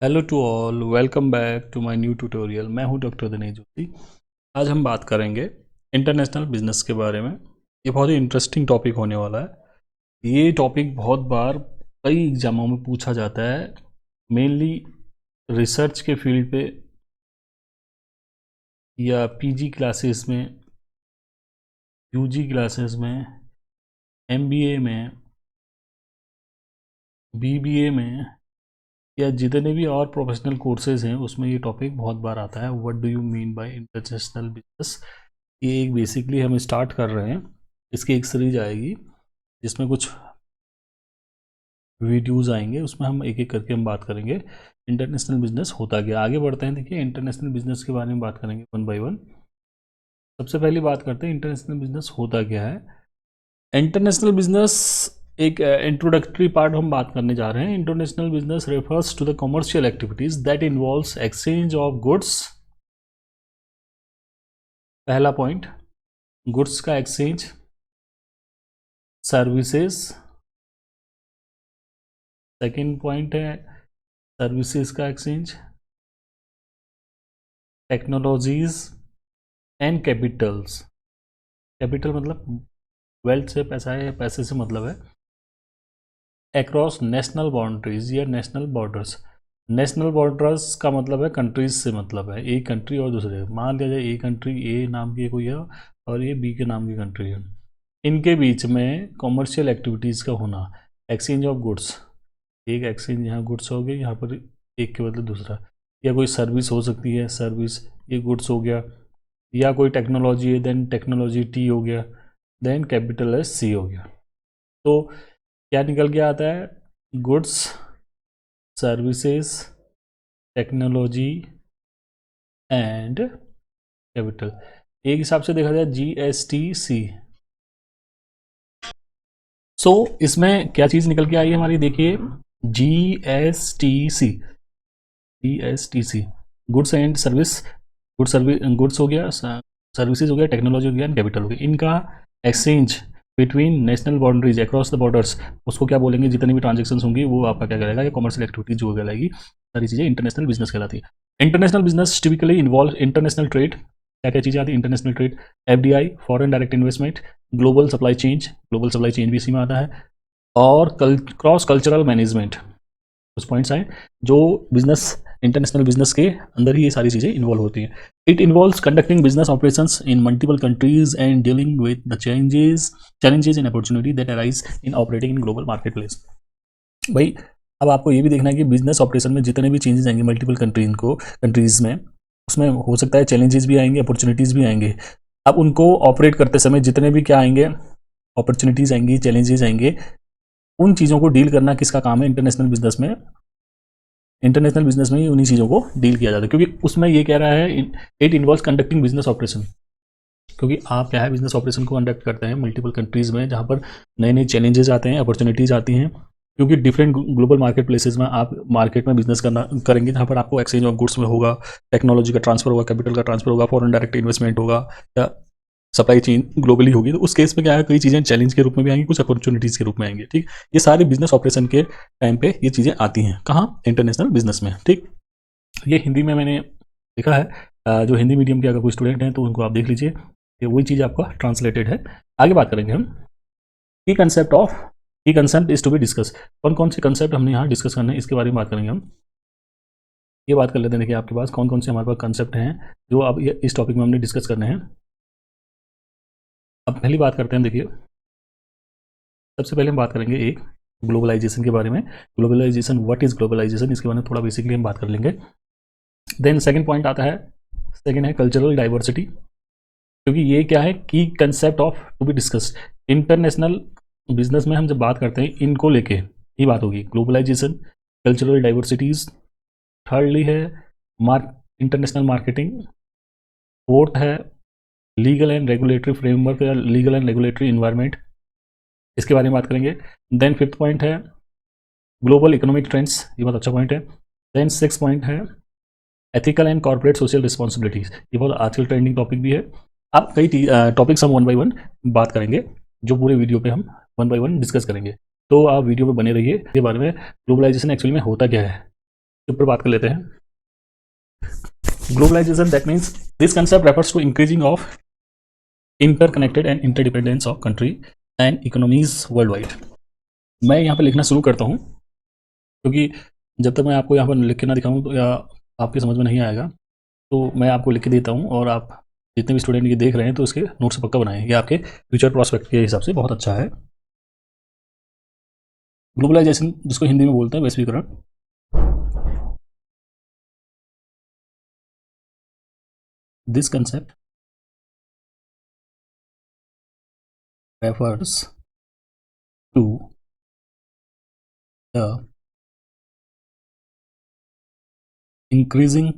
Hello to all, welcome back to my new tutorial. मैं हूं doctor Dinesh Joshi. आज हम बात करेंगे इंटरनेशनल बिजनेस के बारे में। ये बहुत ही इंटरेस्टिंग टॉपिक होने वाला है। ये टॉपिक बहुत बार कई एग्जामों में पूछा जाता है, मेनली रिसर्च के फील्ड पे या पीजी क्लासेस में, यूजी क्लासेस में, एमबीए में, बीबीए में, या जितने भी और प्रोफेशनल कोर्सेज हैं उसमें ये टॉपिक बहुत बार आता है। What do you mean by international business. ये एक बेसिकली हम स्टार्ट कर रहे हैं, इसकी एक सीरीज आएगी जिसमें कुछ वीडियोस आएंगे, उसमें हम एक एक करके हम बात करेंगे इंटरनेशनल बिजनेस होता क्या। आगे बढ़ते हैं, देखिए इंटरनेशनल बिजनेस के बारे में बात करेंगे वन बाय वन। सबसे पहली बात करते हैं इंटरनेशनल बिजनेस होता क्या है। इंटरनेशनल बिजनेस एक इंट्रोडक्टरी पार्ट हम बात करने जा रहे हैं। International business refers to the commercial activities that involves exchange of goods. पहला पॉइंट, गुड्स का एक्सचेंज, सर्विसेज। सेकंड पॉइंट है सर्विसेज का exchange, technologies and capitals. Capital मतलब वेल्थ से पैसा है, पैसे से मतलब है। अक्रॉस नेशनल बाउंड्रीज या नेशनल बॉर्डर्स। नेशनल बॉर्डर्स का मतलब है कंट्रीज से मतलब है, एक कंट्री और दूसरे। मान लिया जाए एक कंट्री ए नाम की कोई है और ये बी के नाम की कंट्री है, इनके बीच में कॉमर्शियल एक्टिविटीज़ का होना, एक्सचेंज ऑफ गुड्स। एक एक्सचेंज यहाँ गुड्स हो गए, यहाँ पर एक के बदले दूसरा, या कोई सर्विस हो सकती है, सर्विस ये गुड्स हो गया, या कोई टेक्नोलॉजी है, देन टेक्नोलॉजी टी हो गया, देन कैपिटल एस सी हो गया। तो क्या निकल के आता है, goods, services, technology and capital. एक हिसाब से देखा जाए GSTC। सो इसमें क्या चीज़ निकल के आई है हमारी, देखिए GSTC। GSTC goods and service, goods हो गया, सर्विसेज हो गया, टेक्नोलॉजी हो गया एंड कैपिटल हो गया। इनका exchange between national boundaries across the borders, उसको क्या बोलेंगे, जितनी भी ट्रांजेक्शन होंगी वो आपका क्या कहलाएगा, या कमर्शियल एक्टिविटीज जो कहलाएगी, सारी चीज़ें इंटरनेशनल बिजनेस कहलाती है। International business typically involve international trade. क्या क्या चीज़ें आती है international trade, FDI, foreign direct investment, global supply change भी इसी में आता है, और क्रॉस कल्चरल मैनेजमेंट। कुछ पॉइंट्स आए जो बिजनेस, इंटरनेशनल बिजनेस के अंदर ही ये सारी चीज़ें इन्वॉल्व होती हैं। It involves conducting business operations in multiple countries and dealing with the challenges and opportunity that arise in operating in global market place. भाई अब आपको ये भी देखना है कि बिजनेस ऑपरेशन में जितने भी चेंजेस आएंगे मल्टीपल कंट्रीज में, उसमें हो सकता है चैलेंजेस भी आएंगे, अपॉर्चुनिटीज़ भी आएंगे। अब उनको ऑपरेट करते समय जितने भी क्या आएंगे, अपॉर्चुनिटीज़ आएंगी, चैलेंजेस आएंगे, उन चीज़ों को डील करना किसका काम है, इंटरनेशनल बिजनेस में। इंटरनेशनल बिजनेस में ही उन्हीं चीज़ों को डील किया जाता है, क्योंकि उसमें ये कह रहा है it involves conducting business operation. क्योंकि आप क्या है, बिजनेस ऑपरेशन को कंडक्ट करते हैं मल्टीपल कंट्रीज़ में, जहाँ पर नए नए चैलेंजेस आते हैं, अपॉर्चुनिटीज़ आती हैं। क्योंकि डिफरेंट ग्लोबल मार्केट प्लेसेस में आप मार्केट में बिजनेस करना करेंगे, जहाँ पर आपको एक्सचेंज ऑफ गुड्स में होगा, टेक्नोलॉजी का ट्रांसफर होगा, कैपिटल का ट्रांसफर होगा, फॉरेन डायरेक्ट इन्वेस्टमेंट होगा, या सप्लाई चेन ग्लोबली होगी। तो उस केस में क्या है, कई चीज़ें चैलेंज के रूप में भी आएंगी, कुछ अपॉर्चुनिटीज़ के रूप में आएंगी। ठीक, ये सारे बिजनेस ऑपरेशन के टाइम पे ये चीज़ें आती हैं, कहाँ, इंटरनेशनल बिजनेस में। ठीक, ये हिंदी में मैंने लिखा है, जो हिंदी मीडियम के अगर कोई स्टूडेंट हैं तो उनको आप देख लीजिए, ये वही चीज़ आपका ट्रांसलेटेड है। आगे बात करेंगे हम key concept is to be discuss. कौन कौन से कंसेप्ट हमने यहाँ डिस्कस करने हैं, इसके बारे में बात करेंगे हम। ये बात कर लेते हैं, देखिए आपके पास कौन कौन से हमारे पास कंसेप्ट हैं जो अब इस टॉपिक में हमने डिस्कस करने हैं। अब पहली बात करते हैं, देखिए सबसे पहले हम बात करेंगे एक ग्लोबलाइजेशन के बारे में। ग्लोबलाइजेशन, व्हाट इज ग्लोबलाइजेशन, इसके बारे में थोड़ा बेसिकली हम बात कर लेंगे। देन सेकंड पॉइंट आता है, सेकंड है कल्चरल डाइवर्सिटी, क्योंकि ये क्या है, key concept of to be discuss. International business में हम जब बात करते हैं इनको लेके ही बात होगी, ग्लोबलाइजेशन, कल्चरल डाइवर्सिटीज। थर्डली है इंटरनेशनल मार्केटिंग। फोर्थ है लीगल एंड रेगुलेटरी फ्रेमवर्क या लीगल एंड रेगुलेटरी इन्वायरमेंट, इसके बारे में बात करेंगे। देन फिफ्थ पॉइंट है ग्लोबल इकोनॉमिक ट्रेंड्स, ये बहुत अच्छा पॉइंट है। देन सिक्स पॉइंट है ethical and corporate social responsibilities, ये बहुत आजकल ट्रेंडिंग टॉपिक भी है। अब कई टॉपिक्स हम वन बाय वन बात करेंगे, जो पूरे वीडियो पे हम वन बाय वन डिस्कस करेंगे। तो आप वीडियो पे बने रहिए। इसके बारे में ग्लोबलाइजेशन एक्चुअली में होता क्या है, ऊपर बात कर लेते हैं। Globalization, that means this concept refers to increasing of interconnected and interdependence of country and economies worldwide. मैं यहाँ पर लिखना शुरू करता हूँ, क्योंकि जब तक मैं आपको यहाँ पर लिख के ना दिखाऊँ तो या आपकी समझ में नहीं आएगा, तो मैं आपको लिख के देता हूँ और आप जितने भी स्टूडेंट ये देख रहे हैं तो इसके नोट्स पक्का बनाएं, ये आपके फ्यूचर प्रॉस्पेक्ट के हिसाब से बहुत अच्छा है। ग्लोबलाइजेशन, जिसको हिंदी में बोलते हैं वैश्वीकरण, this concept refers to the increasing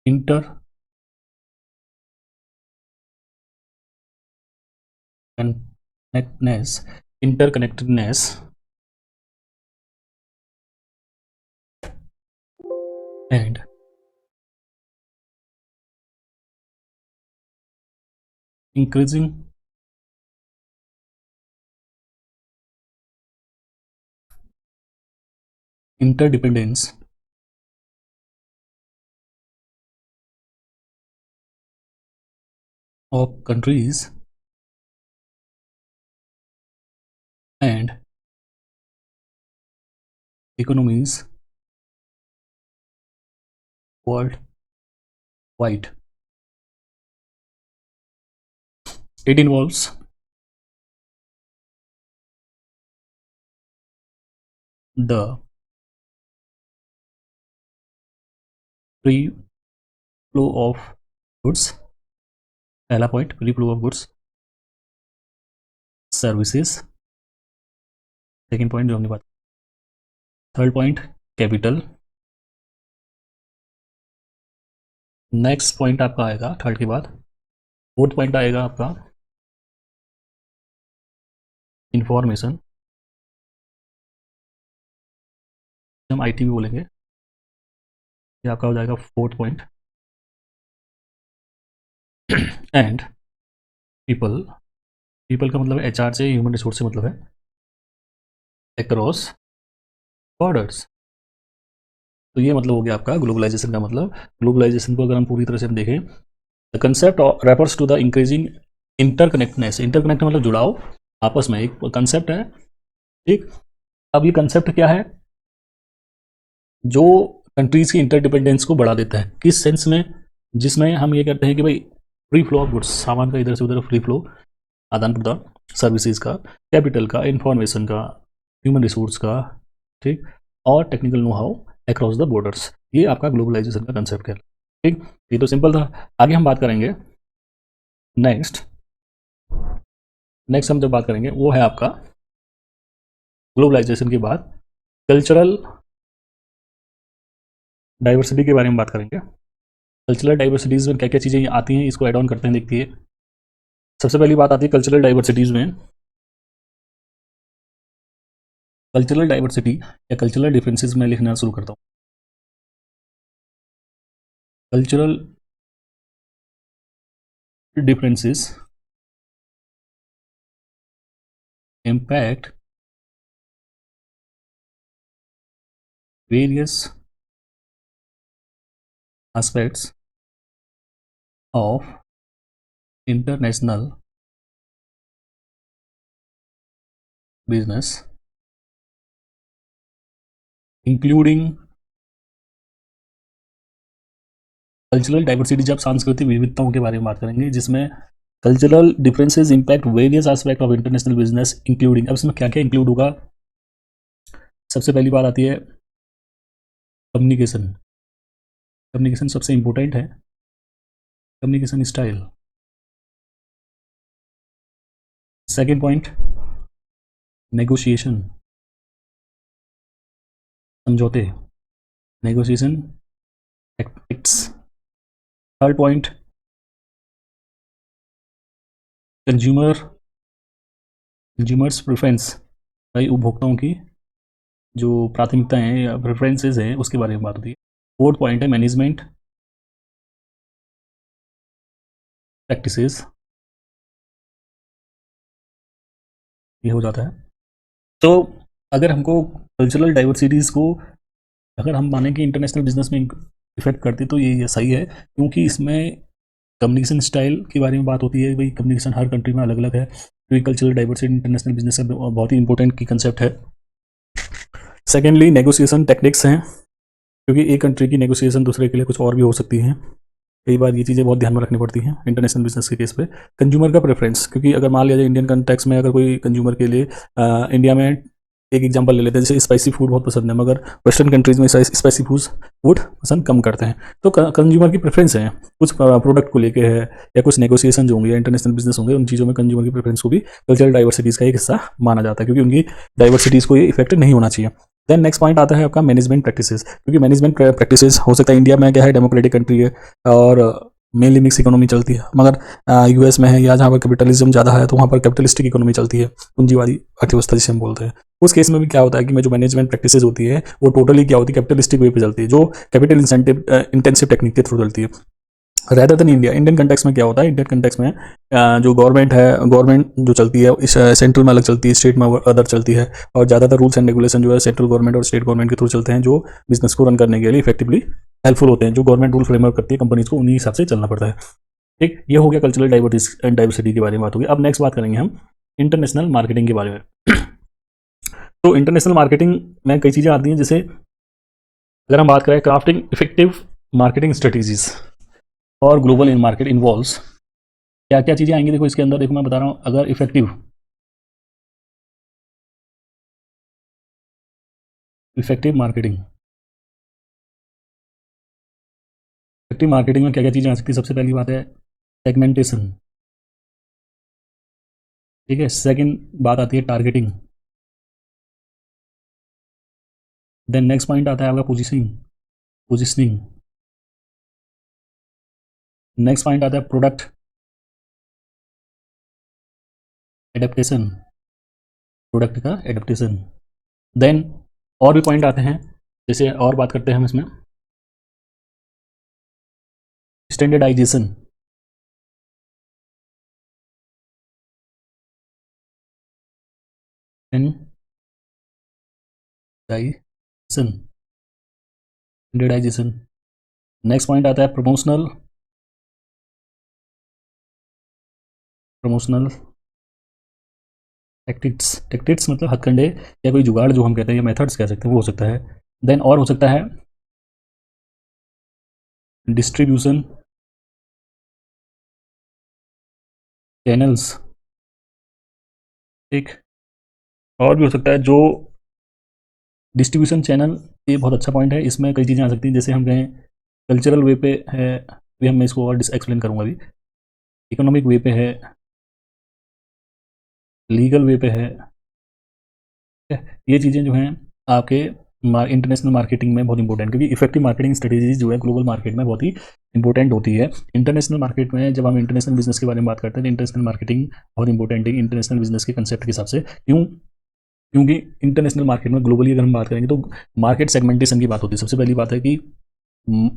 interconnectedness and increasing interdependence of countries and economies worldwide. It involves the free flow of goods, पहला point free flow of goods services, second point जो हमने बात, third point capital, next point आपका आएगा third के बाद, fourth point आएगा आपका इंफॉर्मेशन, हम आईटी भी बोलेंगे, ये आपका हो जाएगा fourth point, and people, people का मतलब एचआर से, ह्यूमन रिसोर्स से मतलब है, अक्रॉस बॉर्डर्स। तो ये मतलब हो गया आपका ग्लोबलाइजेशन का मतलब। ग्लोबलाइजेशन को अगर हम पूरी तरह से हम देखें, the concept refers to the increasing interconnectedness, interconnect मतलब जुड़ाव, आपस में एक कंसेप्ट है, ठीक। अब ये कंसेप्ट क्या है, जो कंट्रीज की इंटरडिपेंडेंस को बढ़ा देता है, किस सेंस में, जिसमें हम ये कहते हैं कि भाई फ्री फ्लो ऑफ गुड्स, सामान का इधर से उधर फ्री फ्लो, आदान प्रदान, सर्विसेज का, कैपिटल का, इंफॉर्मेशन का, ह्यूमन रिसोर्स का, ठीक, और technical know how across the borders, ये आपका ग्लोबलाइजेशन का कंसेप्ट है, ठीक। ये तो सिंपल था। आगे हम बात करेंगे नेक्स्ट, नेक्स्ट हम जब बात करेंगे वो है आपका ग्लोबलाइजेशन के बाद कल्चरल डाइवर्सिटी के बारे में बात करेंगे। कल्चरल डाइवर्सिटीज़ में क्या क्या चीज़ें आती हैं, इसको ऐड ऑन करते हैं, देखिए। सबसे पहली बात आती है कल्चरल डाइवर्सिटीज़ में, कल्चरल डाइवर्सिटी या कल्चरल डिफरेंसेस में लिखना शुरू करता हूँ। Cultural differences impact various aspects of international business, including cultural diversity, जब सांस्कृतिक विविधताओं के बारे में बात करेंगे, जिसमें cultural differences impact various aspect of international business including, अब इसमें क्या क्या इंक्लूड होगा। सबसे पहली बात आती है कम्युनिकेशन, कम्युनिकेशन सबसे इंपॉर्टेंट है, communication style. Second point negotiation, समझौते, negotiation tactics. Third point consumers preference, भाई उपभोक्ताओं की जो प्राथमिकताएं हैं या प्रेफरेंसेस हैं उसके बारे में बात होती है। फोर्थ पॉइंट है मैनेजमेंट प्रैक्टिसेस, ये हो जाता है। तो अगर हमको कल्चरल डाइवर्सिटीज़ को अगर हम माने कि इंटरनेशनल बिजनेस में इफेक्ट करती है तो ये सही है, क्योंकि इसमें कम्युनिकेशन स्टाइल के बारे में बात होती है। भाई कम्युनिकेशन हर कंट्री में अलग अलग है, क्योंकि कल्चरल डाइवर्सिटी इंटरनेशनल बिजनेस का बहुत ही इंपॉर्टेंट की कंसेप्ट है। सेकेंडली नेगोशिएशन टेक्निक्स हैं, क्योंकि एक कंट्री की नेगोशिएशन दूसरे के लिए कुछ और भी हो सकती है। कई बार ये चीज़ें बहुत ध्यान में रखनी पड़ती हैं इंटरनेशनल बिजनेस के केस पे। कंज्यूमर का प्रेफरेंस, क्योंकि अगर मान लिया जाए इंडियन कंटेक्स में अगर कोई कंज्यूमर के लिए इंडिया में एक एग्जांपल ले लेते हैं, जैसे स्पाइसी फूड बहुत पसंद है, मगर वेस्टर्न कंट्रीज में स्पाइसी फूड पसंद कम करते हैं। तो कंज्यूमर की प्रेफरेंस है, कुछ प्रोडक्ट को लेके है या कुछ नेगोशिएशन जो होंगे या इंटरनेशनल बिजनेस होंगे, उन चीज़ों में कंज्यूमर की प्रेफरेंस को भी कल्चरल डाइवर्सिटीज़ का एक हिस्सा माना जाता है, क्योंकि उनकी डाइवर्सिटीज़ को ये इफेक्ट नहीं होना चाहिए। देन नेक्स्ट पॉइंट आता है आपका मैनेजमेंट प्रैक्टिसेस, क्योंकि मैनेजमेंट प्रैक्टिसेस हो सकता है इंडिया में क्या है डेमोक्रेटिक कंट्री है और मेनली मिक्स इकोनॉमी चलती है, मगर यूएस में है या जहाँ पर कैपिटलिज्म ज़्यादा है तो वहाँ पर कैपिटलिस्टिक इकोनॉमी चलती है, पूंजीवादी अर्थव्यवस्था जिसे हम बोलते हैं। उस केस में भी क्या होता है कि जो मैनेजमेंट प्रैक्टिसेस होती है वो टोटली क्या होती है, कैपिटलिस्टिक वे पे चलती है, जो कैपिटल इंटेंसिव टेक्निक के थ्रू चलती है। रेदर देन इंडियन कंटेक्स में क्या होता है, इंडियन कंटेक्स में जो गवर्नमेंट है, गवर्नमेंट जो चलती है इस सेंट्रल में अलग चलती है, स्टेट में अदर चलती है, और ज़्यादातर रूल्स एंड रेगुलेशन जो है सेंट्रल गवर्नमेंट और स्टेट गवर्नमेंट के थ्रू चलते हैं, जो बिजनेस को रन करने के लिए इफेक्टिवली हेल्पफुल होते हैं। जो गवर्नमेंट रूल फ्रेमवर्क करती है कंपनीज को, उन्हीं हिसाब से चलना पड़ता है। ठीक, ये हो गया कल्चरल डाइवर्सिटी के बारे में बात होगी। अब नेक्स्ट बात करेंगे हम इंटरनेशनल मार्केटिंग के बारे में। तो इंटरनेशनल मार्केटिंग में कई चीज़ें आती हैं, जैसे अगर हम बात करें क्राफ्टिंग इफेक्टिव मार्केटिंग स्ट्रेटेजीज और ग्लोबल इन मार्केट इन्वॉल्व्स, क्या क्या चीज़ें आएंगी देखो इसके अंदर। देखो मैं बता रहा हूँ, अगर इफेक्टिव मार्केटिंग में क्या क्या चीज़ें आ सकती है। सबसे पहली बात है सेगमेंटेशन, ठीक है। सेकंड बात आती है टारगेटिंग। देन नेक्स्ट पॉइंट आता है आपका पोजिशनिंग। नेक्स्ट पॉइंट आता है प्रोडक्ट एडेप्टेशन, प्रोडक्ट का एडेप्टेशन। देन और भी पॉइंट आते हैं, जैसे और बात करते हैं हम इसमें स्टैंडर्डाइजेशन, स्टैंडर्डाइजेशन। नेक्स्ट पॉइंट आता है प्रमोशनल टेक्टिक्स मतलब हथकंडे या कोई जुगाड़ जो हम कहते हैं या मेथड्स कह सकते हैं, वो हो सकता है। देन और हो सकता है डिस्ट्रीब्यूशन चैनल्स, ठीक। और भी हो सकता है जो डिस्ट्रीब्यूशन चैनल, ये बहुत अच्छा पॉइंट है। इसमें कई चीज़ें आ सकती हैं, जैसे हम कहें कल्चरल वे पे है, अभी हम इसको और एक्सप्लेन करूँगा अभी। इकोनॉमिक वे पे है, लीगल वे पे है, ठीक है। ये चीज़ें जो हैं आपके इंटरनेशनल मार्केटिंग में बहुत इंपॉर्टेंट, क्योंकि इफेक्टिव मार्केटिंग स्ट्रेटेजीज जो है ग्लोबल मार्केट में बहुत ही इंपॉर्टेंट होती है। इंटरनेशनल मार्केट में जब हम इंटरनेशनल बिजनेस के बारे में बात करते हैं तो इंटरनेशनल मार्केटिंग बहुत इंपॉर्टेंट है इंटरनेशनल बिजनेस के कंसेप्ट के हिसाब से। क्यों? क्योंकि इंटरनेशनल मार्केट में ग्लोबली अगर हम बात करेंगे तो मार्केट सेगमेंटेशन की बात होती है। सबसे पहली बात है कि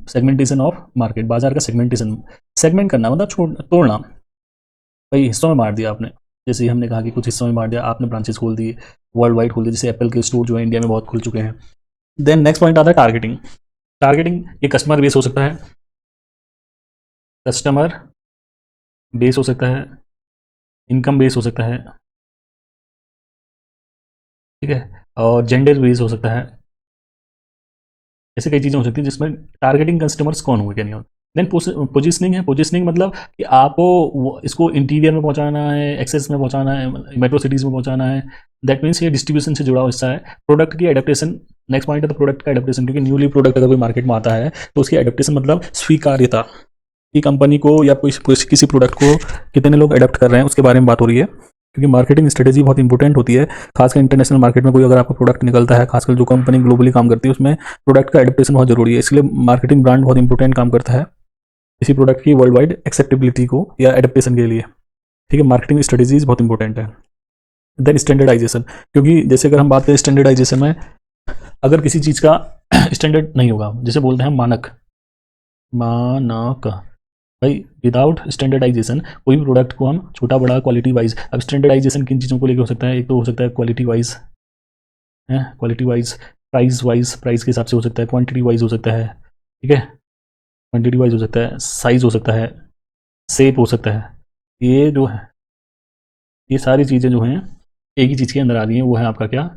सेगमेंटेशन ऑफ मार्केट, बाजार का सेगमेंटेशन, सेगमेंट करना मतलब तोड़ना। भाई हिस्सों में मार दिया आपने, जैसे हमने कहा कि कुछ हिस्सों में मार दिया आपने, ब्रांचेस खोल दिए, वर्ल्ड वाइड खोल दिए, जैसे एप्पल के स्टोर जो है इंडिया में बहुत खुल चुके हैं। देन नेक्स्ट पॉइंट आता है टारगेटिंग ये कस्टमर बेस हो सकता है, कस्टमर बेस हो सकता है, इनकम बेस हो सकता है, ठीक है, और जेंडर बेस हो सकता है। ऐसे कई चीज़ें हो सकती हैं जिसमें टारगेटिंग कस्टमर्स कौन हुए क्या नहीं होते। देन पोजिशनिंग है, पोजिशनिंग मतलब कि आपको इसको इंटीरियर में पहुंचाना है, एक्सेस में पहुंचाना है, मेट्रो सिटीज़ में पहुंचाना है। दैट मीन्स ये डिस्ट्रीब्यूशन से जुड़ा हुआ हिस्सा है। प्रोडक्ट की एडेप्टेशन, नेक्स्ट पॉइंट है तो प्रोडक्ट का एडेप्टेशन, क्योंकि न्यूली प्रोडक्ट अगर कोई मार्केट में आता है तो उसकी एडेप्टेशन मतलब स्वीकार्यता की कंपनी को या किसी प्रोडक्ट को कितने लोग अडेप्ट कर रहे हैं उसके बारे में बात हो रही है। क्योंकि मार्केटिंग स्ट्रेटेजी बहुत इंपॉर्टेंट होती है, खासकर इंटरनेशनल मार्केट में कोई अगर आपका प्रोडक्ट निकलता है, खासकर जो कंपनी ग्लोबली काम करती है उसमें प्रोडक्ट का एडेप्टेशन बहुत जरूरी है। इसलिए मार्केटिंग ब्रांड बहुत इंपॉर्टेंट काम करता है किसी प्रोडक्ट की वर्ल्ड वाइड एक्सेप्टेबिलिटी को या एडेप्टेशन के लिए, ठीक है। मार्केटिंग स्ट्रेटेजीज बहुत इंपॉर्टेंट है। देन स्टैंडर्डाइजेशन, क्योंकि जैसे अगर हम बात करें स्टैंडर्डाइजेशन में, अगर किसी चीज़ का स्टैंडर्ड नहीं होगा, जैसे बोलते हैं मानक, भाई विदाउट स्टैंडर्डाइजेशन कोई भी प्रोडक्ट को हम छोटा बड़ा क्वालिटी वाइज, अब स्टैंडर्डाइजेशन किन चीज़ों को लेकर हो सकता है, एक तो हो सकता है क्वालिटी वाइज, है, क्वालिटी वाइज, प्राइस के हिसाब से हो सकता है, क्वांटिटी वाइज हो सकता है, ठीक है, क्वांटिटी वाइज हो सकता है, साइज हो सकता है, शेप हो सकता है। ये जो है, ये सारी चीज़ें जो हैं एक ही चीज़ के अंदर आ रही हैं, वो है आपका क्या,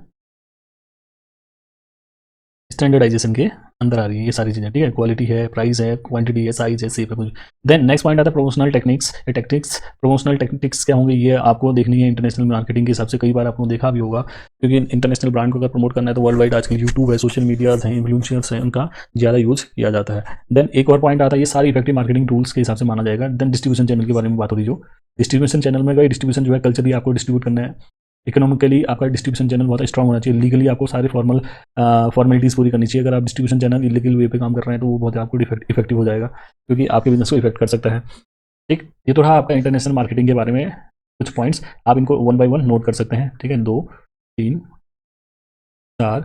स्टैंडर्डाइजेशन के अंदर आ रही है ये सारी चीज़ें, ठीक है, क्वालिटी है, प्राइस है, क्वांटिटी है, साइज है, शेप है कुछ। देन नेक्स्ट पॉइंट आता है प्रमोशनल टेक्निक्स। ये टेक्निक्स, प्रमोशनल टेक्निक्स क्या होंगे, ये आपको देखनी है इंटरनेशनल मार्केटिंग के हिसाब से, कई बार आपने देखा भी होगा, क्योंकि इंटरनेशनल ब्रांड को अगर प्रमोट करना है तो वर्ल्ड वाइड आजकल यूट्यूब है, सोशल मीडियाज हैं, इन्फ्लुएंसर्स हैं, उनका ज़्यादा यूज किया जाता है। देन एक और पॉइंट आता है, ये सारी इफेक्टिव मार्केटिंग टूल्स के हिसाब से माना जाएगा। देन डिस्ट्रीब्यूशन चैनल के बारे में बात हो रही, जो डिस्ट्रीब्यूशन चैनल में गई, डिस्ट्रीब्यूशन जो है कल्चरली आपको डिस्ट्रीब्यूट करना है, इकोनॉमिकली आपका डिस्ट्रीब्यूशन चैनल बहुत स्ट्रांग होना चाहिए, लीगली आपको सारे फॉर्मेलिटीज़ पूरी करनी चाहिए। अगर आप डिस्ट्रीब्यूशन चैनल इलीगल वे पे काम कर रहे हैं तो वो बहुत आपको इफेक्टिव हो जाएगा, क्योंकि आपके बिजनेस को इफेक्ट कर सकता है। ठीक, ये तो रहा आपका इंटरनेशनल मार्केटिंग के बारे में कुछ पॉइंट्स, आप इनको वन बाय वन नोट कर सकते हैं, ठीक है, 2, 3, 4,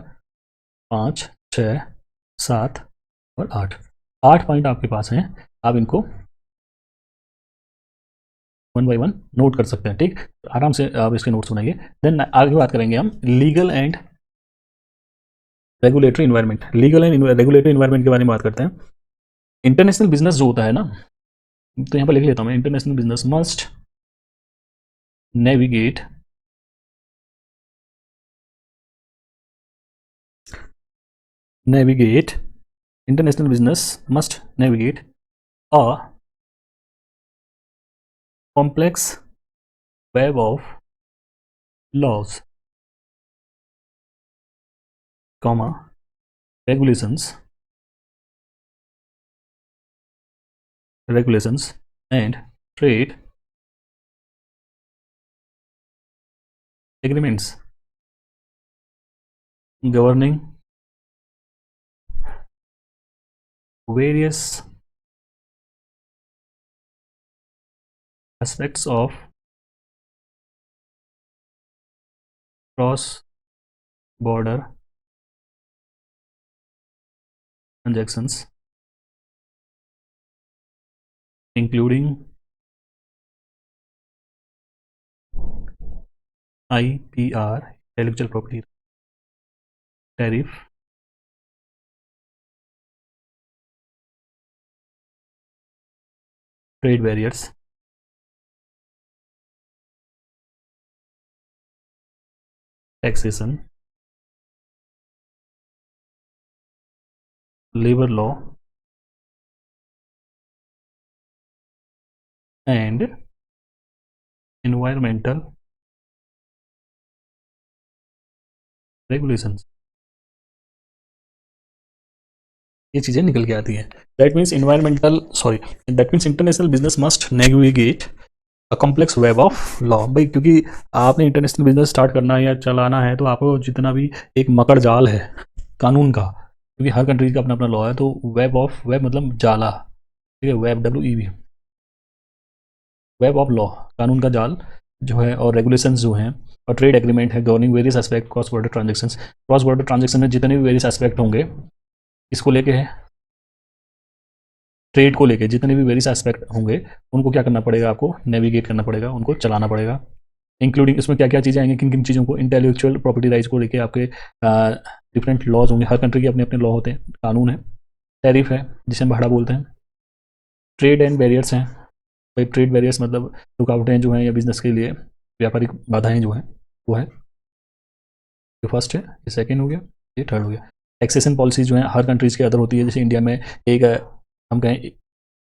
5, 6, 7 और 8, 8 पॉइंट आपके पास हैं, आप इनको वन बाय वन नोट कर सकते हैं। ठीक, आराम से आप इसके नोट्स बनाइए। देन आगे बात करेंगे हम legal and regulatory environment. Legal and regulatory environment के बारे में बात करते हैं। इंटरनेशनल बिजनेस जो होता है ना, तो यहाँ पर लिख लेता हूँ मैं, international business must navigate navigate international business must navigate a complex web of laws, comma, regulations, and trade agreements governing various aspects of cross border transactions, including IPR, intellectual property, tariff, trade barriers, taxation, labor law, and environmental regulations। ये चीज़ें निकल के आती हैं। That means environmental, sorry, that means international business must navigate a complex web of law. भाई क्योंकि आपने international business start करना है या चलाना है, तो आपको जितना भी एक मकड़ जाल है कानून का, क्योंकि हर कंट्री का अपना अपना लॉ है, तो वेब ऑफ, वेब मतलब जाला, ठीक है, web WEB, web of law, कानून का जाल जो है, और रेगुलेशंस जो हैं, और ट्रेड एग्रीमेंट है governing various aspect cross border transactions. Cross border transaction में जितने भी वेरियस एस्पेक्ट होंगे, इसको लेके है, ट्रेड को लेके जितने भी वेरियस एस्पेक्ट होंगे, उनको क्या करना पड़ेगा, आपको नेविगेट करना पड़ेगा, उनको चलाना पड़ेगा। इंक्लूडिंग इसमें क्या क्या चीज़ें आएंगी, किन किन चीज़ों को, इंटेलेक्चुअल प्रॉपर्टी राइट्स को लेके आपके डिफरेंट लॉज होंगे, हर कंट्री के अपने अपने लॉ होते हैं, कानून है। टैरिफ है जिसे हम भाड़ा बोलते हैं। ट्रेड एंड बैरियर्स हैं, भाई ट्रेड बैरियर्स मतलब रुकावटें जो हैं या बिजनेस के लिए व्यापारिक बाधाएं जो हैं, वो है, ये फर्स्ट है, ये सेकेंड हो गया, ये थर्ड हो गया। टैक्सेशन पॉलिसी जो है हर कंट्रीज़ के अदर होती है, जैसे इंडिया में एक हम कहें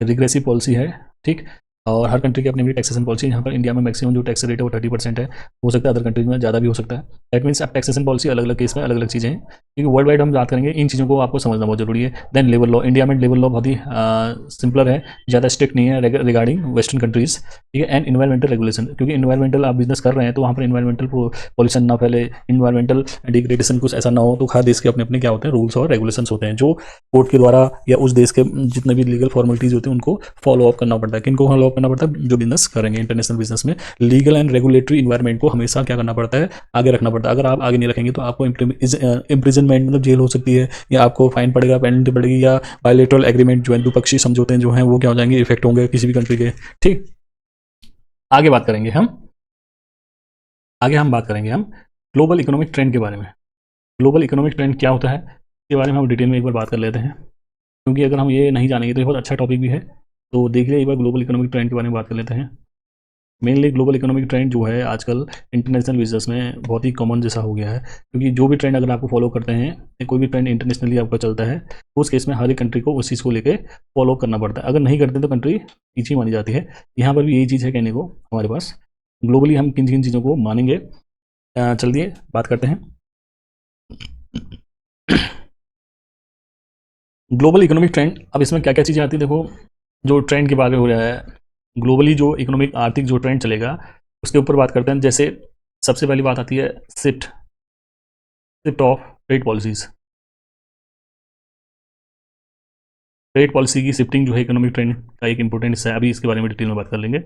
रिग्रेसिव पॉलिसी है, ठीक, और हर कंट्री की अपनी अपनी टैक्सेशन पॉलिसी। यहाँ पर इंडिया में मैक्सिमम जो टैक्स रेट है वो 30% है, हो सकता है अदर कंट्रीज में ज़्यादा भी हो सकता है। दैट मीन्स अब टैक्सेशन पॉलिसी अलग अलग केस में अलग अलग चीज़ें हैं, क्योंकि वर्ल्ड वाइड हम बात करेंगे, इन चीज़ों को आपको समझना बहुत जरूरी है। देन लेबर लॉ, इंडिया में लेबर लॉ बहुत ही सिंपलर है, ज़्यादा स्ट्रिक्ट नहीं है रिगार्डिंग वेस्टर्न कंट्रीज़, ठीक है। एंड इन्वायरमेंटल रेगुलेशन, क्योंकि इन्वायरमेंटल आप बिजनेस कर रहे हैं तो वहाँ पर इन्वायरमेंटल पॉल्यूशन ना फैले, इन्वायरमेंटल डिग्रेडेशन कुछ ऐसा ना हो, तो हर देश के अपने अपने क्या होते हैं, रूल्स और रेगुलेशंस होते हैं, जो कोर्ट के द्वारा या उस देश के जितने भी लीगल फॉर्मेलिटीज़ होती हैं उनको फॉलो अप करना पड़ता है। किनको फॉलो अप करना पड़ता है, जो बिजनेस करेंगे इंटरनेशनल बिजनेस में। लीगल एंड रेगुलेटरी इन्वायरमेंट को हमेशा क्या करना पड़ता है, आगे रखना पड़ता है। अगर आप आगे नहीं रखेंगे तो आपको इम्प्रिजनमेंट मतलब जेल हो सकती है, या आपको फाइन पड़ेगा, पेनल्टी पड़ेगी, या बायलेटरल एग्रीमेंट जो है, द्विपक्षीय समझौते जो हैं वो क्या हो जाएंगे, इफेक्ट होंगे किसी भी कंट्री के। ठीक, आगे बात करेंगे हम, आगे हम बात करेंगे हम ग्लोबल इकोनॉमिक ट्रेंड के बारे में। ग्लोबल इकोनॉमिक ट्रेंड क्या होता है इसके बारे में हम डिटेल में एक बार बात कर लेते हैं, क्योंकि अगर हम ये नहीं जानेंगे तो ये बहुत अच्छा टॉपिक भी है। तो देखिए एक बार ग्लोबल इकोनॉमिक ट्रेंड के बारे में बात कर लेते हैं। मेनली ग्लोबल इकोनॉमिक ट्रेंड जो है आजकल इंटरनेशनल बिजनेस में बहुत ही कॉमन जैसा हो गया है, क्योंकि जो भी ट्रेंड अगर आपको फॉलो करते हैं या कोई भी ट्रेंड इंटरनेशनली आपका चलता है तो उस केस में हर एक कंट्री को उस चीज़ को लेके फॉलो करना पड़ता है। अगर नहीं करते तो कंट्री पीछे मानी जाती है। यहाँ पर भी यही चीज़ है कहने को हमारे पास। ग्लोबली हम किन किन चीज़ों को मानेंगे, चलिए बात करते हैं। ग्लोबल इकोनॉमिक ट्रेंड, अब इसमें क्या क्या चीज़ें आती है देखो। जो ट्रेंड के बारे में हो रहा है ग्लोबली, जो इकोनॉमिक आर्थिक जो ट्रेंड चलेगा उसके ऊपर बात करते हैं। जैसे सबसे पहली बात आती है shift shift of trade policies. Trade policy की शिफ्टिंग जो है इकोनॉमिक ट्रेंड का एक इंपॉर्टेंट हिस्सा है। अभी इसके बारे में डिटेल में बात कर लेंगे।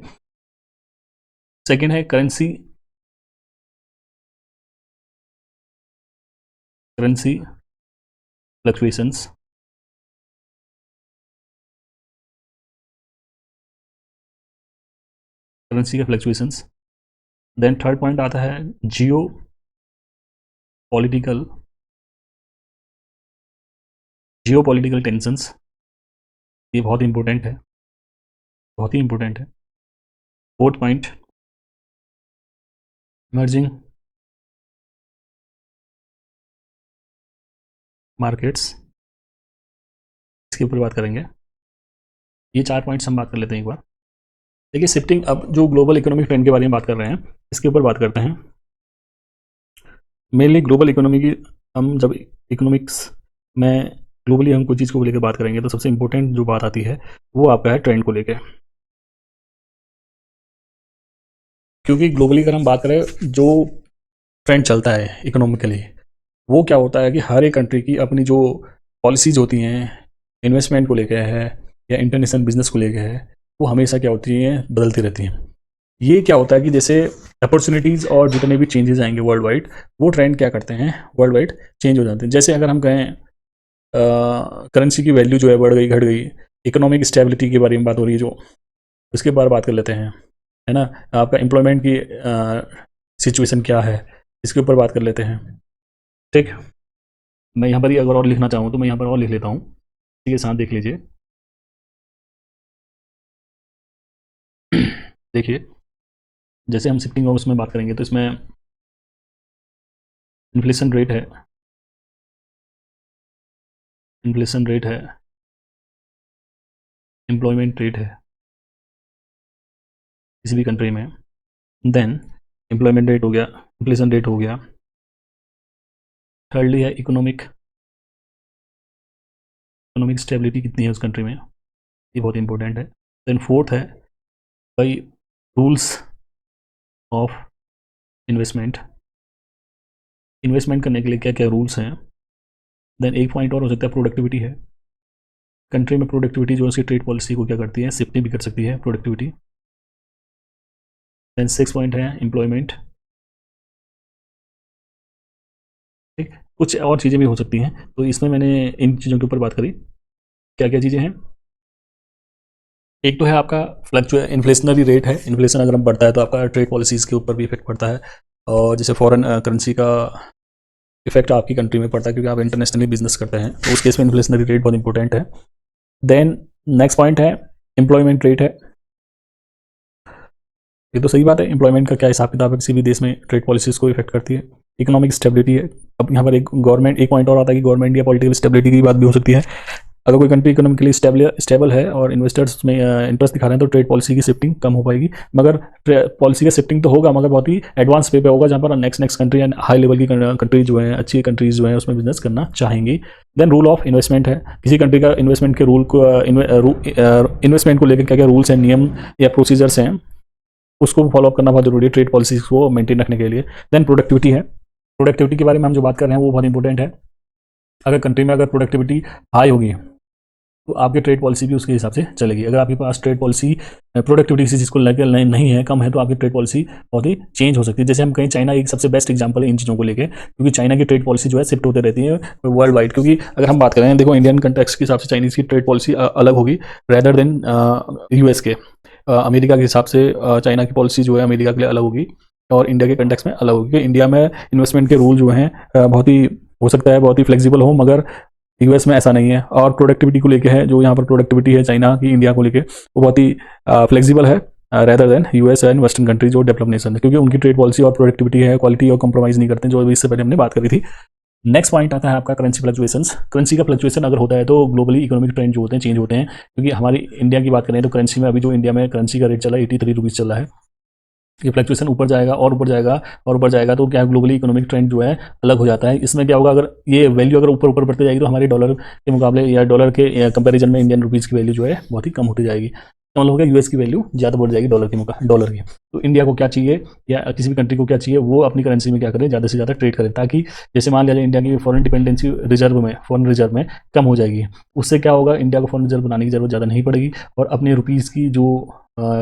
सेकेंड है करेंसी करेंसी फ्लक्चुएशंस। करेंसी के फ्लक्चुएशंस। देन थर्ड पॉइंट आता है जियो पॉलिटिकल टेंशंस। ये बहुत इंपॉर्टेंट है, बहुत ही इंपॉर्टेंट है। फोर्थ पॉइंट इमर्जिंग मार्केट्स, इसके ऊपर बात करेंगे। ये 4 पॉइंट्स हम बात कर लेते हैं एक बार। देखिए शिफ्टिंग, अब जो ग्लोबल इकोनॉमिक ट्रेंड के बारे में बात कर रहे हैं इसके ऊपर बात करते हैं। मेनली ग्लोबल इकोनॉमी की, हम जब इकोनॉमिक्स में ग्लोबली हम कोई चीज़ को लेकर बात करेंगे तो सबसे इंपॉर्टेंट जो बात आती है वो आपका है ट्रेंड को लेकर। क्योंकि ग्लोबली अगर हम बात करें जो ट्रेंड चलता है इकोनॉमिकली, वो क्या होता है कि हर एक कंट्री की अपनी जो पॉलिसीज़ होती हैं इन्वेस्टमेंट को लेकर है या इंटरनेशनल बिजनेस को लेकर है, वो हमेशा क्या होती हैं, बदलती रहती हैं। ये क्या होता है कि जैसे अपॉर्चुनिटीज़ और जितने भी चेंजेस आएंगे वर्ल्ड वाइड, वो ट्रेंड क्या करते हैं, वर्ल्ड वाइड चेंज हो जाते हैं। जैसे अगर हम कहें करेंसी की वैल्यू जो है बढ़ गई घट गई, इकोनॉमिक स्टेबिलिटी के बारे में बात हो रही है जो, उसके बारे में बात कर लेते हैं, है ना। आपका एम्प्लॉयमेंट की सिचुएशन क्या है, इसके ऊपर बात कर लेते हैं। ठीक, मैं यहाँ पर ही अगर और लिखना चाहूँ तो मैं यहाँ पर और लिख लेता हूँ, ठीक है, साथ देख लीजिए। देखिए जैसे हम शिफ्टिंग ऑफ उसमें बात करेंगे तो इसमें इन्फ्लेशन रेट है, एम्प्लॉयमेंट रेट है किसी भी कंट्री में। देन एम्प्लॉयमेंट रेट हो गया, इन्फ्लेशन रेट हो गया। थर्डली है इकोनॉमिक स्टेबिलिटी कितनी है उस कंट्री में, ये बहुत इंपॉर्टेंट है। देन फोर्थ है भाई रूल्स ऑफ इन्वेस्टमेंट करने के लिए क्या क्या रूल्स हैं। देन एक पॉइंट और हो सकता है प्रोडक्टिविटी है। कंट्री में प्रोडक्टिविटी जो है उसकी ट्रेड पॉलिसी को क्या करती है, शिफ्टिंग भी कर सकती है प्रोडक्टिविटी। देन 6 पॉइंट है एम्प्लॉयमेंट। ठीक, कुछ और चीज़ें भी हो सकती हैं, तो इसमें मैंने इन चीज़ों के ऊपर बात करी। क्या क्या चीज़ें हैं, एक तो है आपका फ्लक्चुए इन्फ्लेशनरी रेट है। इन्फ्लेशन अगर हम बढ़ता है तो आपका ट्रेड पॉलिसीज़ के ऊपर भी इफेक्ट पड़ता है, और जैसे फॉरेन करेंसी का इफेक्ट आपकी कंट्री में पड़ता है क्योंकि आप इंटरनेशनली बिजनेस करते हैं, तो उस केस में इन्फ्लेशनरी रेट बहुत इंपॉर्टेंट है। देन नेक्स्ट पॉइंट है एम्प्लॉयमेंट रेट है। ये तो सही बात है, एम्प्लॉयमेंट का क्या हिसाब किताब है, किसी भी देश में ट्रेड पॉलिसीज़ को इफेक्ट करती है। इकोनॉमिक स्टेबिलिटी है। अब यहाँ पर एक गवर्नमेंट, एक पॉइंट और आता है कि गवर्नमेंट या पॉलिटिकल स्टेबिलिटी की बात भी हो सकती है। अगर कोई कंट्री इकोनॉमिकली स्टेबल है और इन्वेस्टर्स में इंटरेस्ट दिखा रहे हैं तो ट्रेड पॉलिसी की शिफ्टिंग कम हो पाएगी। मगर पॉलिसी का शिफ्टिंग तो होगा, मगर बहुत ही एडवांस पे होगा, जहाँ पर next country and high level की कंट्री जो है, अच्छी कंट्रीज जो है उसमें बिजनेस करना चाहेंगी। देन रूल ऑफ इन्वेस्टमेंट है, किसी कंट्री का इन्वेस्टमेंट के रूल को इन्वेस्टमेंट को लेकर क्या क्या रूल्स हैं, नियम या प्रोसीजर्स हैं, उसको फॉलोअप करना बहुत जरूरी है ट्रेड पॉलिसीज को मेंटेन रखने के लिए। देन प्रोडक्टिविटी है। प्रोडक्टिविटी के बारे में हम जो बात कर रहे हैं वो बहुत इंपॉर्टेंट है। अगर कंट्री में अगर प्रोडक्टिविटी हाई होगी तो आपकी ट्रेड पॉलिसी भी उसके हिसाब से चलेगी। अगर आपके पास ट्रेड पॉलिसी प्रोडक्टिविटी किसी चीज़ को लेकर नहीं है, कम है, तो आपकी ट्रेड पॉलिसी बहुत ही चेंज हो सकती है। जैसे हम कहीं, चाइना एक सबसे बेस्ट एग्जांपल है इन चीज़ों को लेकर, क्योंकि चाइना की ट्रेड पॉलिसी जो है शिफ्ट होते रहती है वर्ल्ड वाइड। क्योंकि अगर हम बात करें, देखो इंडियन कंटेक्स्ट के हिसाब से चाइनीज़ की ट्रेड पॉलिसी अलग होगी रेदर देन यूएस के। अमेरिका के हिसाब से चाइना की पॉलिसी जो है अमेरिका के लिए अलग होगी और इंडिया के कंटेक्स्ट में अलग होगी। इंडिया में इन्वेस्टमेंट के रूल जो हैं बहुत ही हो सकता है बहुत ही फ्लेक्सिबल हो, मगर यूएस में ऐसा नहीं है। और प्रोडक्टिविटी को लेके है, जो यहाँ पर प्रोडक्टिविटी है चाइना की इंडिया को लेके, वो बहुत ही फ्लेक्सिबल है rather than US and western country जो डेवलप नेशन है, क्योंकि उनकी ट्रेड पॉलिसी और प्रोडक्टिविटी है, क्वालिटी और कंप्रोमाइज़ नहीं करते, जो अभी इससे पहले हमने बात करी थी। नेक्स्ट पॉइंट आता है आपका करेंसी फ्लक्चुएशंस। करेंसी का फ्लक्चुएशन अगर होता है तो ग्लोबली इकोनॉमिक ट्रेंड जो होते हैं चेंज होते हैं, क्योंकि हमारी इंडिया की बात करें तो करेंसी में अभी जो इंडिया में करेंसी का रेट चला है 83 रुपीज़ चल रहा है। ये फ्लक्चुएशन ऊपर जाएगा और ऊपर जाएगा और ऊपर जाएगा, तो क्या ग्लोबली इकोनॉमिक ट्रेंड जो है अलग हो जाता है। इसमें क्या होगा, अगर ये वैल्यू अगर ऊपर ऊपर बढ़ती जाएगी तो हमारे डॉलर के मुकाबले या डॉलर के कंपैरिजन में इंडियन रुपीज़ की वैल्यू जो है बहुत ही कम होती जाएगी। तो मतलब होगा यूएस की वैल्यू ज़्यादा बढ़ जाएगी डॉलर की। तो इंडिया को क्या चाहिए या किसी भी कंट्री को क्या चाहिए, वो अपनी करेंसी में क्या करें, ज़्यादा से ज़्यादा ट्रेड करें, ताकि जैसे मान लिया जाए इंडिया की फॉरेन डिपेंडेंसी फॉरेन रिजर्व में कम हो जाएगी। उससे क्या होगा, इंडिया को फॉरेन रिजर्व बनाने की जरूरत ज़्यादा नहीं पड़ेगी और अपने रुपीज़ की जो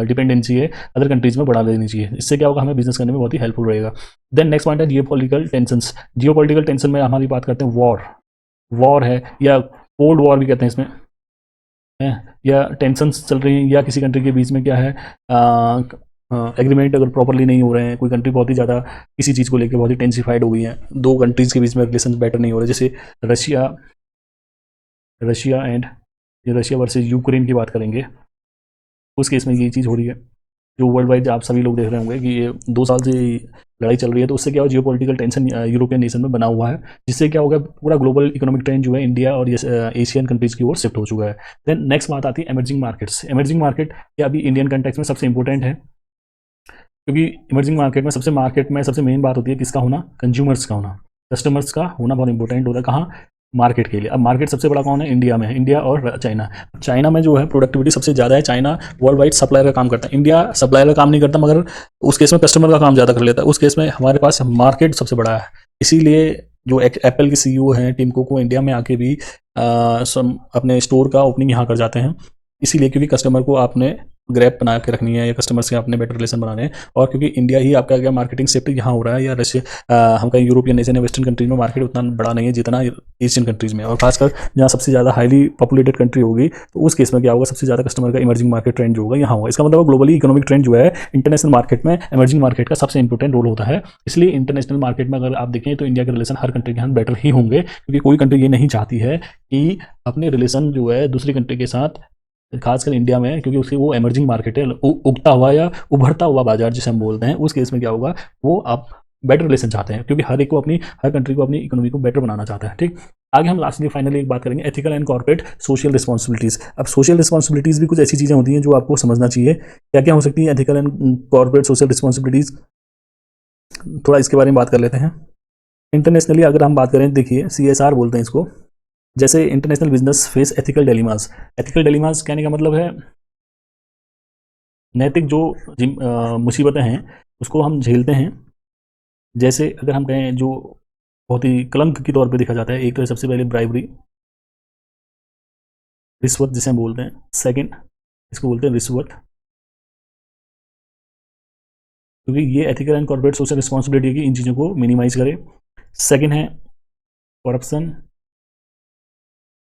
डिपेंडेंसी है अदर कंट्रीज़ में बढ़ा देनी चाहिए। इससे क्या होगा, हमें बिजनेस करने में बहुत ही हेल्पफुल रहेगा। देन नेक्स्ट पॉइंट है जियोपॉलिटिकल टेंशंस। जियोपॉलिटिकल टेंशन में हमारी बात करते हैं वॉर है या कोल्ड वॉर भी कहते हैं इसमें, है, या टेंशंस चल रही हैं, या किसी कंट्री के बीच में क्या है, एग्रीमेंट अगर प्रॉपरली नहीं हो रहे हैं, कोई कंट्री बहुत ही ज़्यादा किसी चीज़ को लेकर बहुत ही टेंसिफाइड हो गई है, दो कंट्रीज़ के बीच में रिलेशन बेटर नहीं हो रहे, जैसे रशिया रशिया वर्सेस यूक्रेन की बात करेंगे, उस केस में ये चीज़ हो रही है, जो वर्ल्ड वाइड आप सभी लोग देख रहे होंगे कि ये 2 साल से लड़ाई चल रही है। तो उससे क्या हो, जियो पॉलिटिकल टेंशन यूरोपियन नेशन में बना हुआ है, जिससे क्या होगा, पूरा ग्लोबल इकोनॉमिक ट्रेंड जो है इंडिया और एशियन कंट्रीज़ की ओर शिफ्ट हो चुका है। देन नेक्स्ट बात आती है एमर्जिंग मार्केट्स। एमर्जिंग मार्केट या अभी इंडियन कंटेक्स में सबसे इंपॉर्टेंट है, क्योंकि इमर्जिंग मार्केट में सबसे मेन बात होती है किसका होना, कंज्यूमर्स का होना, कस्टमर्स का होना बहुत इंपॉर्टेंट होता है। कहाँ, मार्केट के लिए। अब मार्केट सबसे बड़ा कौन है, इंडिया में है, इंडिया और चाइना। चाइना में जो है प्रोडक्टिविटी सबसे ज़्यादा है, चाइना वर्ल्ड वाइड सप्लायर का काम करता है, इंडिया सप्लायर का काम नहीं करता, मगर उस केस में कस्टमर का काम ज़्यादा कर लेता है। उस केस में हमारे पास मार्केट सबसे बड़ा है, इसीलिए जो एप्पल के सीईओ हैं टिम कुक, वो इंडिया में आके भी अपने स्टोर का ओपनिंग यहाँ कर जाते हैं, इसीलिए क्योंकि कस्टमर को आपने ग्रैप बना के रखनी है या कस्टमर से आपने बेटर रिलेशन बनाने हैं। और क्योंकि इंडिया ही आपका क्या मार्केटिंग शिफ्ट यहाँ हो रहा है, या रशिया हम कहीं यूरोपियन नेशन या वेस्टर्न कंट्रीज में मार्केट उतना बड़ा नहीं है जितना एशियन कंट्रीज़ में, और खासकर जहाँ सबसे ज़्यादा हाईली पॉपुलेटेड कंट्री होगी, तो उस केस में क्या होगा, सबसे ज़्यादा कस्टमर का इमर्जिंग मार्केट ट्रेंड जो होगा यहाँ होगा। इसका मतलब ग्लोबली इकोनॉमिक ट्रेंड जो है इंटरनेशनल मार्केट में इमर्जिंग मार्केट का सबसे इंपॉर्टेंट रोल होता है। इसलिए इंटरनेशनल मार्केट में अगर आप देखें तो इंडिया के रिलेशन हर कंट्री के साथ बेटर ही होंगे, क्योंकि कोई कंट्री ये नहीं चाहती है कि अपने रिलेशन जो है दूसरी कंट्री के साथ, खासकर इंडिया में, क्योंकि उसकी वो एमर्जिंग मार्केट है, उगता हुआ या उभरता हुआ बाजार जिसे हम बोलते हैं। उस केस में क्या होगा, वो आप बेटर रिलेशन चाहते हैं, क्योंकि हर कंट्री को अपनी इकोनॉमी को बेटर बनाना चाहता है। ठीक, आगे हम लास्टली फाइनली एक बात करेंगे, ethical and corporate social responsibilities. अब सोशल रिस्पॉन्सिबिलिटीज़ भी कुछ ऐसी चीज़ें होती हैं जो आपको समझना चाहिए, क्या क्या हो सकती है ethical and corporate social responsibilities. थोड़ा इसके बारे में बात कर लेते हैं। इंटरनेशनली अगर हम बात करें, देखिए CSR बोलते हैं इसको, जैसे international business face ethical dilemmas. Ethical dilemmas कहने का मतलब है नैतिक जो मुसीबतें हैं उसको हम झेलते हैं। जैसे अगर हम कहें जो बहुत ही कलंक के तौर पे देखा जाता है, एक तो है सबसे पहले ब्राइबरी, रिश्वत जिसे हम बोलते हैं। सेकंड, इसको बोलते हैं रिश्वत, क्योंकि ये ethical and corporate social responsibility की इन चीज़ों को मिनिमाइज करे। सेकंड है करप्शन।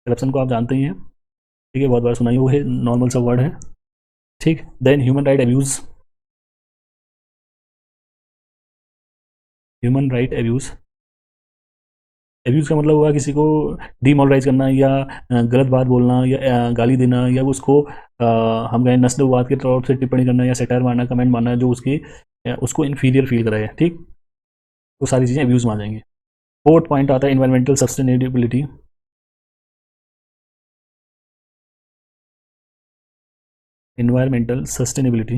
करप्शन को आप जानते ही हैं, ठीक है, बहुत बार सुनाई, वो है नॉर्मल सा वर्ड है। ठीक, then human right abuse. Human right abuse, abuse का मतलब हुआ किसी को डिमोरलाइज करना, या गलत बात बोलना, या गाली देना, या उसको हम कहें नस्लवाद के तौर से टिप्पणी करना, या सेटायर मारना, कमेंट मारना, जो उसको इन्फीरियर फील कराए। ठीक, वो सारी चीज़ें अब्यूज़ में आ जाएंगी। फोर्थ पॉइंट आता है environmental sustainability. Environmental sustainability,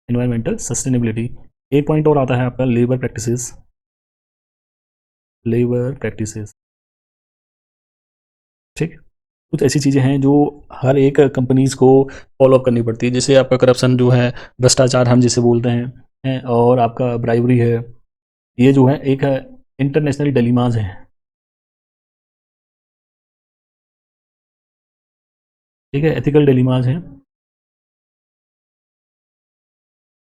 environmental sustainability. एक पॉइंट और आता है आपका लेबर प्रैक्टिसेस। लेबर प्रैक्टिसेस, ठीक, कुछ ऐसी चीज़ें हैं जो हर एक कंपनीज को फॉलो अप करनी पड़ती है, जैसे आपका करप्शन जो है, भ्रष्टाचार हम जिसे बोलते हैं, और आपका ब्राइवरी है, ये जो है एक इंटरनेशनल डिलेमास हैं। ठीक है, एथिकल डिलेमास हैं।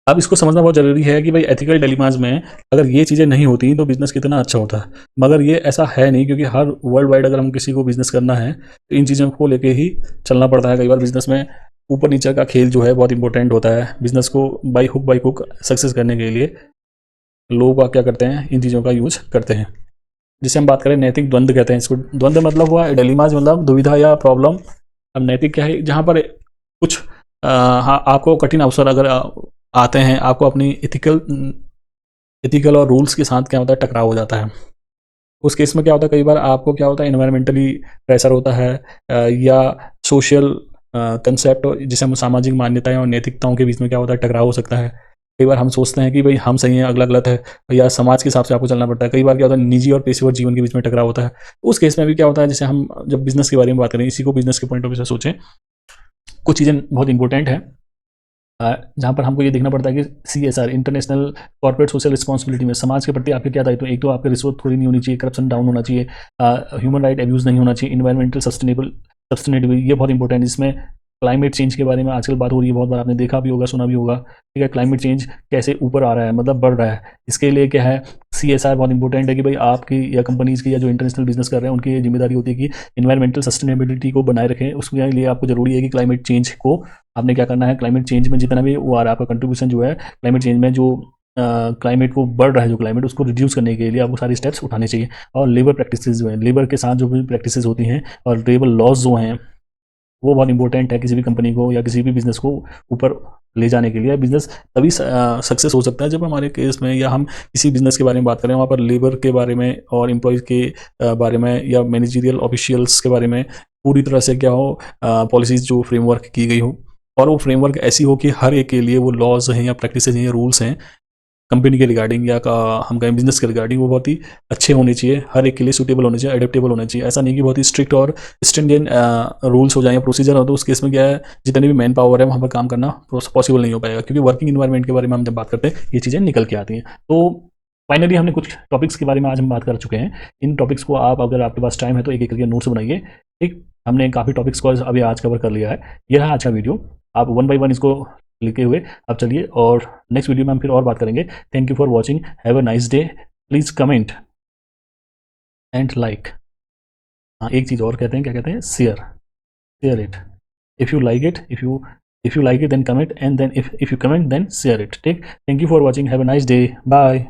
अब इसको समझना बहुत ज़रूरी है कि भाई एथिकल डिलेमास में अगर ये चीज़ें नहीं होती तो बिज़नेस कितना अच्छा होता है, मगर ये ऐसा है नहीं, क्योंकि हर वर्ल्ड वाइड अगर हम किसी को बिज़नेस करना है तो इन चीज़ों को लेके ही चलना पड़ता है। कई बार बिज़नेस में ऊपर नीचे का खेल जो है बहुत इंपॉर्टेंट होता है। बिजनेस को बाई हुक सक्सेस करने के लिए लोग क्या करते हैं, इन चीज़ों का यूज करते हैं। जिसे हम बात करें नैतिक द्वंद्व कहते हैं इसको। द्वंद्व मतलब हुआ डिलेमाज, मतलब दुविधा या प्रॉब्लम। अब नैतिक क्या है, जहाँ पर कुछ हाँ आपको कठिन अवसर अगर आते हैं, आपको अपनी इथिकल और रूल्स के साथ क्या होता है, टकराव हो जाता है। उस केस में क्या होता है, कई बार आपको क्या होता है, इन्वायरमेंटली प्रेशर होता है या सोशल कंसेप्ट, जिसे हम सामाजिक मान्यताएं और नैतिकताओं के बीच में क्या होता है, टकराव हो सकता है। कई बार हम सोचते हैं कि भाई हम सही हैं, अगला गलत है, या समाज के हिसाब से आपको चलना पड़ता है। कई बार क्या होता है, निजी और पेशेवर जीवन के बीच में टकराव होता है। उस केस में भी क्या होता है, जैसे हम जब बिजनेस के बारे में बात करें, इसी को बिजनेस के पॉइंट ऑफ व्यू से सोचें, कुछ चीज़ें बहुत इंपॉर्टेंट है जहाँ पर हमको ये देखना पड़ता है कि CSR, international corporate social responsibility में समाज के प्रति आपके क्या दायित्व। एक तो आपके रिश्वतखोरी नहीं होनी चाहिए, करप्शन डाउन होना चाहिए, ह्यूमन राइट एब्यूज़ नहीं होना चाहिए, इन्वायरमेंटल सस्टेनेबिलिटी, ये बहुत इंपॉर्टेंट है। इसमें क्लाइमेट चेंज के बारे में आजकल बात हो रही है, बहुत बार आपने देखा भी होगा, सुना भी होगा। ठीक है, क्लाइमेट चेंज कैसे ऊपर आ रहा है, मतलब बढ़ रहा है। इसके लिए क्या है, CSR बहुत इंपॉर्टेंट है कि भाई आपकी या कंपनीज़ की या जो इंटरनेशनल बिजनेस कर रहे हैं, उनकी ये जिम्मेदारी होती है कि इन्वायरमेंटल सस्टेनेबिलिटी को बनाए रखें। उसके लिए आपको ज़रूरी है कि क्लाइमेट चेंज को आपने क्या करना है, क्लाइमेट चेंज में जितना भी वो आ रहा है आपका कंट्रीब्यूशन जो है, क्लाइमेट चेंज में जो क्लाइमेट को बढ़ रहा है, जो क्लाइमेट उसको रिड्यूस करने के लिए आपको सारी स्टेप्स उठाने चाहिए। और लेबर प्रैक्टिसेस जो है, लेबर के साथ जो भी प्रैक्टिसेस होती हैं और लेबर लॉज जो हैं, वो बहुत इंपॉर्टेंट है किसी भी कंपनी को या किसी भी बिजनेस को ऊपर ले जाने के लिए। बिजनेस तभी सक्सेस हो सकता है जब हमारे केस में, या हम किसी बिजनेस के बारे में बात करें, वहाँ पर लेबर के बारे में और एम्प्लॉयज़ के बारे में या मैनेजरियल ऑफिशियल्स के बारे में पूरी तरह से क्या हो, पॉलिसीज़ जो फ्रेमवर्क की गई हो, और वो फ्रेमवर्क ऐसी हो कि हर एक के लिए वो लॉज हैं या प्रैक्टिसेस हैं या रूल्स हैं कंपनी के रिगार्डिंग, या का हम कहें बिजनेस के रिगार्डिंग, वो बहुत ही अच्छे होने चाहिए, हर एक के लिए सूटेबल होने चाहिए, एडेप्टेबल होने चाहिए। ऐसा नहीं कि बहुत ही स्ट्रिक्ट और स्ट्रिंजेंट रूल्स हो जाए या प्रोसीजर हो, तो उस केस में क्या है, जितनी भी मैन पावर है वहाँ पर काम करना पॉसिबल नहीं हो पाएगा। क्योंकि वर्किंग इन्वायरमेंट के बारे में हम जब बात करते हैं, ये चीज़ें निकल के आती हैं। तो फाइनली हमने कुछ टॉपिक्स के बारे में आज हम बात कर चुके हैं। इन टॉपिक्स को आप, अगर आपके पास टाइम है तो एक एक करके नोट्स बनाइए। ठीक, हमने काफ़ी टॉपिक्स को अभी आज कवर कर लिया है। ये रहा आज का वीडियो। आप वन बाई वन इसको लिखे हुए अब चलिए, और नेक्स्ट वीडियो में हम फिर और बात करेंगे। Thank you for watching, have a nice day. Please comment and like. हाँ, एक चीज़ और कहते हैं, क्या कहते हैं, share, share it if you like it, if you like it then comment, and then if you comment then share it. ठीक, thank you for watching, have a nice day, bye.